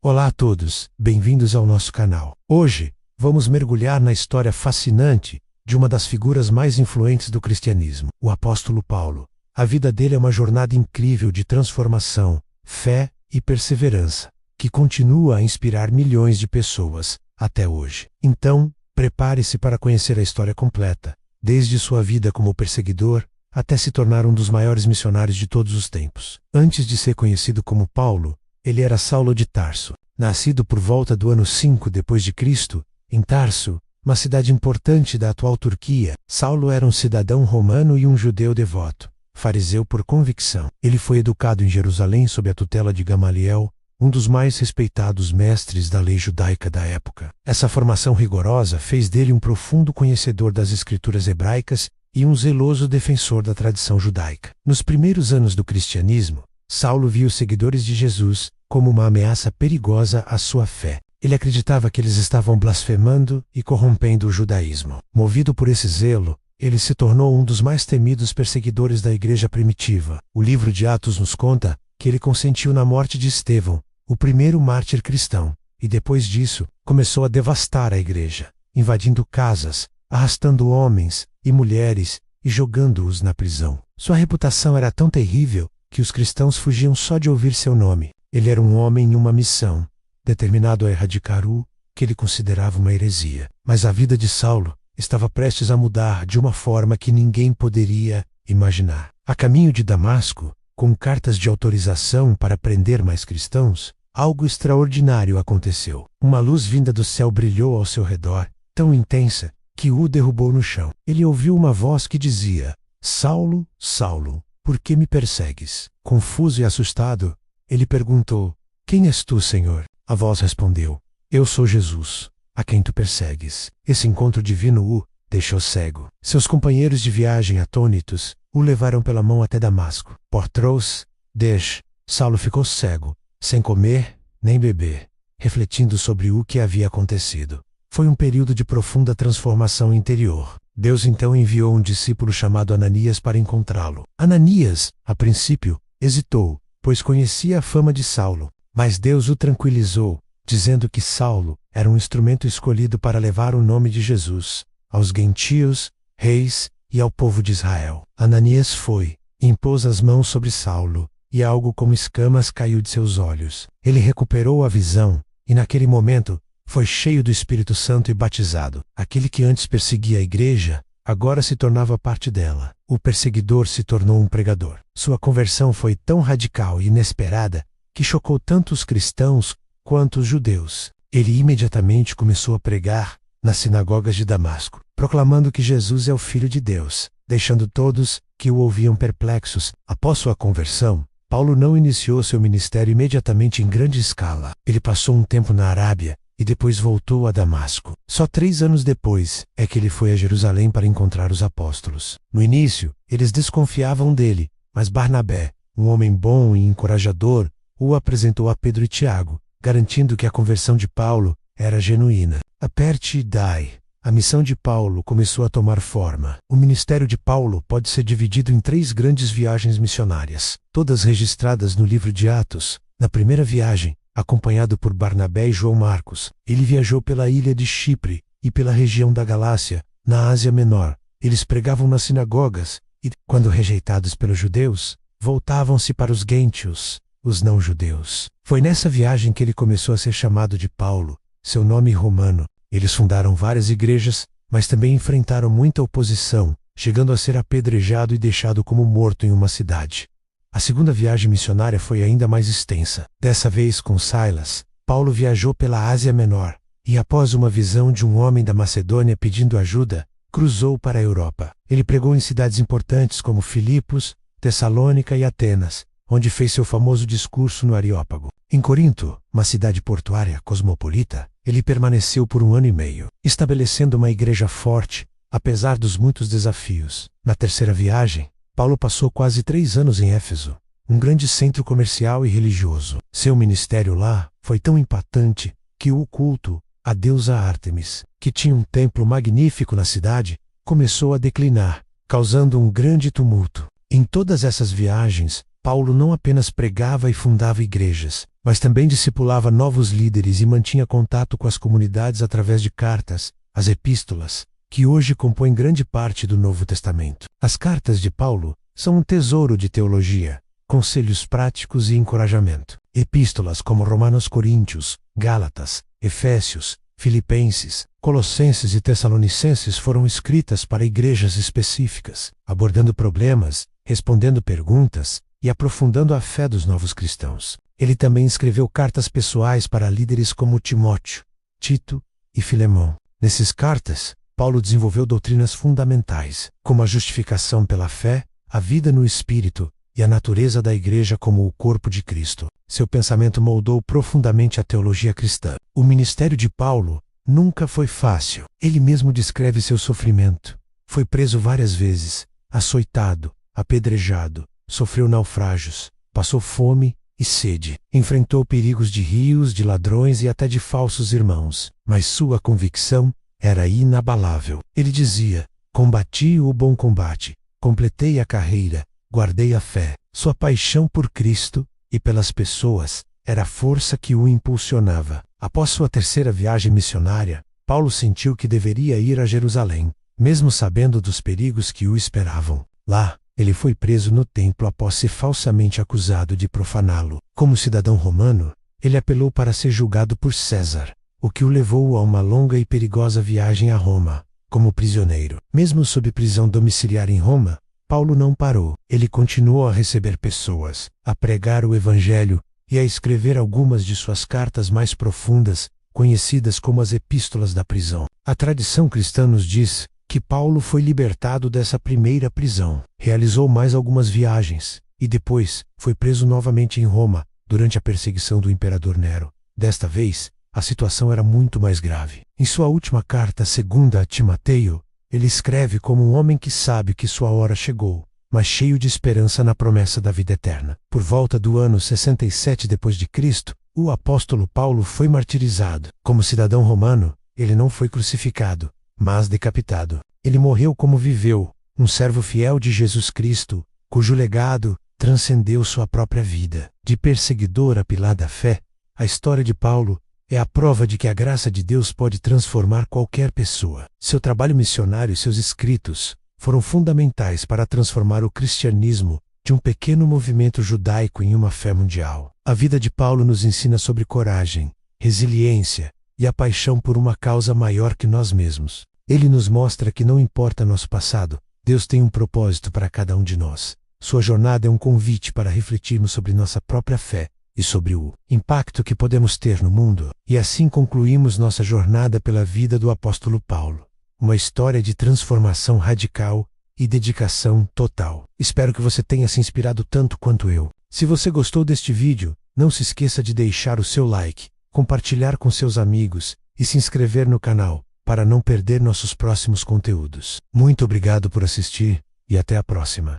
Olá a todos, bem-vindos ao nosso canal. Hoje, vamos mergulhar na história fascinante de uma das figuras mais influentes do cristianismo, o apóstolo Paulo. A vida dele é uma jornada incrível de transformação, fé e perseverança, que continua a inspirar milhões de pessoas até hoje. Então, prepare-se para conhecer a história completa, desde sua vida como perseguidor até se tornar um dos maiores missionários de todos os tempos. Antes de ser conhecido como Paulo, ele era Saulo de Tarso. Nascido por volta do ano 5 depois de Cristo, em Tarso, uma cidade importante da atual Turquia, Saulo era um cidadão romano e um judeu devoto, fariseu por convicção. Ele foi educado em Jerusalém sob a tutela de Gamaliel, um dos mais respeitados mestres da lei judaica da época. Essa formação rigorosa fez dele um profundo conhecedor das escrituras hebraicas e um zeloso defensor da tradição judaica. Nos primeiros anos do cristianismo, Saulo via os seguidores de Jesus como uma ameaça perigosa à sua fé. Ele acreditava que eles estavam blasfemando e corrompendo o judaísmo. Movido por esse zelo, ele se tornou um dos mais temidos perseguidores da igreja primitiva. O livro de Atos nos conta que ele consentiu na morte de Estevão, o primeiro mártir cristão, e depois disso, começou a devastar a igreja, invadindo casas, arrastando homens e mulheres e jogando-os na prisão. Sua reputação era tão terrível que os cristãos fugiam só de ouvir seu nome. Ele era um homem em uma missão, determinado a erradicar o que ele considerava uma heresia. Mas a vida de Saulo estava prestes a mudar de uma forma que ninguém poderia imaginar. A caminho de Damasco, com cartas de autorização para prender mais cristãos, algo extraordinário aconteceu. Uma luz vinda do céu brilhou ao seu redor, tão intensa que o derrubou no chão. Ele ouviu uma voz que dizia: "Saulo, Saulo, por que me persegues?" Confuso e assustado, ele perguntou: "Quem és tu, Senhor?" A voz respondeu: "Eu sou Jesus, a quem tu persegues." Esse encontro divino o deixou cego. Seus companheiros de viagem, atônitos, o levaram pela mão até Damasco. Por trás dele, Saulo ficou cego, sem comer nem beber, refletindo sobre o que havia acontecido. Foi um período de profunda transformação interior. Deus então enviou um discípulo chamado Ananias para encontrá-lo. Ananias, a princípio, hesitou, pois conhecia a fama de Saulo, mas Deus o tranquilizou, dizendo que Saulo era um instrumento escolhido para levar o nome de Jesus aos gentios, reis e ao povo de Israel. Ananias foi, impôs as mãos sobre Saulo, e algo como escamas caiu de seus olhos. Ele recuperou a visão, e naquele momento foi cheio do Espírito Santo e batizado. Aquele que antes perseguia a igreja, agora se tornava parte dela. O perseguidor se tornou um pregador. Sua conversão foi tão radical e inesperada que chocou tanto os cristãos quanto os judeus. Ele imediatamente começou a pregar nas sinagogas de Damasco, proclamando que Jesus é o Filho de Deus, deixando todos que o ouviam perplexos. Após sua conversão, Paulo não iniciou seu ministério imediatamente em grande escala. Ele passou um tempo na Arábia e depois voltou a Damasco. Só 3 anos depois é que ele foi a Jerusalém para encontrar os apóstolos. No início, eles desconfiavam dele, mas Barnabé, um homem bom e encorajador, o apresentou a Pedro e Tiago, garantindo que a conversão de Paulo era genuína. Aperte e dai. A missão de Paulo começou a tomar forma. O ministério de Paulo pode ser dividido em 3 grandes viagens missionárias, todas registradas no livro de Atos. Na primeira viagem, acompanhado por Barnabé e João Marcos, ele viajou pela ilha de Chipre e pela região da Galácia, na Ásia Menor. Eles pregavam nas sinagogas e, quando rejeitados pelos judeus, voltavam-se para os gentios, os não-judeus. Foi nessa viagem que ele começou a ser chamado de Paulo, seu nome romano. Eles fundaram várias igrejas, mas também enfrentaram muita oposição, chegando a ser apedrejado e deixado como morto em uma cidade. A segunda viagem missionária foi ainda mais extensa. Dessa vez com Silas, Paulo viajou pela Ásia Menor, e após uma visão de um homem da Macedônia pedindo ajuda, cruzou para a Europa. Ele pregou em cidades importantes como Filipos, Tessalônica e Atenas, onde fez seu famoso discurso no Areópago. Em Corinto, uma cidade portuária cosmopolita, ele permaneceu por 1 ano e meio, estabelecendo uma igreja forte, apesar dos muitos desafios. Na terceira viagem, Paulo passou quase 3 anos em Éfeso, um grande centro comercial e religioso. Seu ministério lá foi tão impactante que o culto à deusa Ártemis, que tinha um templo magnífico na cidade, começou a declinar, causando um grande tumulto. Em todas essas viagens, Paulo não apenas pregava e fundava igrejas, mas também discipulava novos líderes e mantinha contato com as comunidades através de cartas, as epístolas, que hoje compõem grande parte do Novo Testamento. As cartas de Paulo são um tesouro de teologia, conselhos práticos e encorajamento. Epístolas como Romanos, Coríntios, Gálatas, Efésios, Filipenses, Colossenses e Tessalonicenses foram escritas para igrejas específicas, abordando problemas, respondendo perguntas e aprofundando a fé dos novos cristãos. Ele também escreveu cartas pessoais para líderes como Timóteo, Tito e Filemão. Nessas cartas, Paulo desenvolveu doutrinas fundamentais, como a justificação pela fé, a vida no Espírito e a natureza da igreja como o corpo de Cristo. Seu pensamento moldou profundamente a teologia cristã. O ministério de Paulo nunca foi fácil. Ele mesmo descreve seu sofrimento. Foi preso várias vezes, açoitado, apedrejado, sofreu naufrágios, passou fome e sede, enfrentou perigos de rios, de ladrões e até de falsos irmãos, mas sua convicção era inabalável. Ele dizia: "Combati o bom combate, completei a carreira, guardei a fé." Sua paixão por Cristo e pelas pessoas era a força que o impulsionava. Após sua terceira viagem missionária, Paulo sentiu que deveria ir a Jerusalém, mesmo sabendo dos perigos que o esperavam. Lá, ele foi preso no templo após ser falsamente acusado de profaná-lo. Como cidadão romano, ele apelou para ser julgado por César, o que o levou a uma longa e perigosa viagem a Roma, como prisioneiro. Mesmo sob prisão domiciliar em Roma, Paulo não parou. Ele continuou a receber pessoas, a pregar o Evangelho e a escrever algumas de suas cartas mais profundas, conhecidas como as Epístolas da prisão. A tradição cristã nos diz que Paulo foi libertado dessa primeira prisão, realizou mais algumas viagens e depois foi preso novamente em Roma durante a perseguição do imperador Nero. Desta vez, a situação era muito mais grave. Em sua última carta, segunda a Timóteo, ele escreve como um homem que sabe que sua hora chegou, mas cheio de esperança na promessa da vida eterna. Por volta do ano 67 d.C., o apóstolo Paulo foi martirizado. Como cidadão romano, ele não foi crucificado, mas decapitado. Ele morreu como viveu, um servo fiel de Jesus Cristo, cujo legado transcendeu sua própria vida. De perseguidor a pilar da fé, a história de Paulo é a prova de que a graça de Deus pode transformar qualquer pessoa. Seu trabalho missionário e seus escritos foram fundamentais para transformar o cristianismo de um pequeno movimento judaico em uma fé mundial. A vida de Paulo nos ensina sobre coragem, resiliência e a paixão por uma causa maior que nós mesmos. Ele nos mostra que não importa nosso passado, Deus tem um propósito para cada um de nós. Sua jornada é um convite para refletirmos sobre nossa própria fé e sobre o impacto que podemos ter no mundo. E assim concluímos nossa jornada pela vida do apóstolo Paulo. Uma história de transformação radical e dedicação total. Espero que você tenha se inspirado tanto quanto eu. Se você gostou deste vídeo, não se esqueça de deixar o seu like, compartilhar com seus amigos e se inscrever no canal para não perder nossos próximos conteúdos. Muito obrigado por assistir e até a próxima.